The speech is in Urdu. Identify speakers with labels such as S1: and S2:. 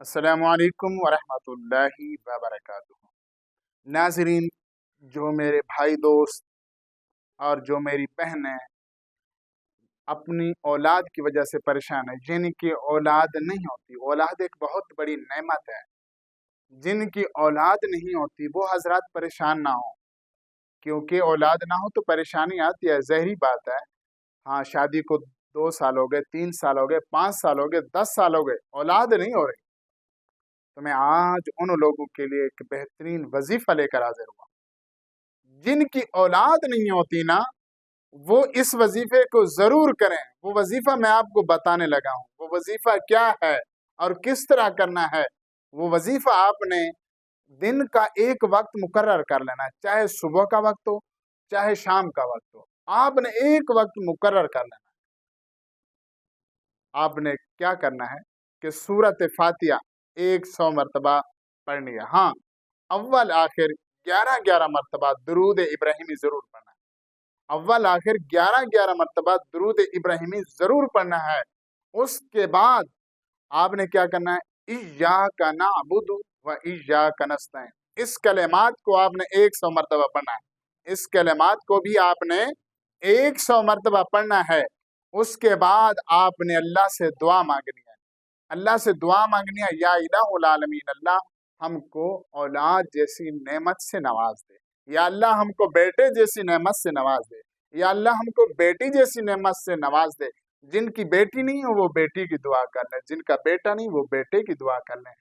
S1: السلام علیکم ورحمۃ اللہ وبرکاتہ۔ ناظرین، جو میرے بھائی دوست اور جو میری بہنیں اپنی اولاد کی وجہ سے پریشان ہیں، جن کی اولاد نہیں ہوتی، اولاد ایک بہت بڑی نعمت ہے، جن کی اولاد نہیں ہوتی وہ حضرات پریشان نہ ہوں، کیونکہ اولاد نہ ہو تو پریشانی آتی ہے، ظاہری بات ہے۔ ہاں، شادی کو 2 سال ہو گئے، 3 سال ہو گئے، 5 سال ہو گئے، 10 سال ہو گئے، اولاد نہیں ہو رہی، تو میں آج ان لوگوں کے لیے ایک بہترین وظیفہ لے کر حاضر ہوا۔ جن کی اولاد نہیں ہوتی نا، وہ اس وظیفے کو ضرور کریں۔ وہ وظیفہ میں آپ کو بتانے لگا ہوں، وہ وظیفہ کیا ہے اور کس طرح کرنا ہے۔ وہ وظیفہ آپ نے دن کا ایک وقت مقرر کر لینا ہے، چاہے صبح کا وقت ہو چاہے شام کا وقت ہو، آپ نے ایک وقت مقرر کر لینا ہے۔ آپ نے کیا کرنا ہے کہ سورۃ فاتحہ 100 مرتبہ پڑھنی ہے۔ ہاں، اول آخر 11 مرتبہ درود ابراہیمی ضرور پڑھنا ہے۔ اول آخر 11 مرتبہ درود ابراہیمی ضرور پڑھنا ہے۔ اس کے بعد آپ نے کیا کرنا ہے، ایاک نعبد و ایاک نستعین، اس کلمات کو آپ نے 100 مرتبہ پڑھنا ہے۔ اس کلمات کو بھی آپ نے 100 مرتبہ پڑھنا ہے۔ اس کے بعد آپ نے اللہ سے دعا مانگنی ہے۔ اللہ سے دعا مانگنی ہے، یا الہ العالمین، اللہ ہم کو اولاد جیسی نعمت سے نواز دے، یا اللہ ہم کو بیٹے جیسی نعمت سے نواز دے، یا اللہ ہم کو بیٹی جیسی نعمت سے نواز دے۔ جن کی بیٹی نہیں ہے وہ بیٹی کی دعا کر لیں، جن کا بیٹا نہیں وہ بیٹے کی دعا کر لیں۔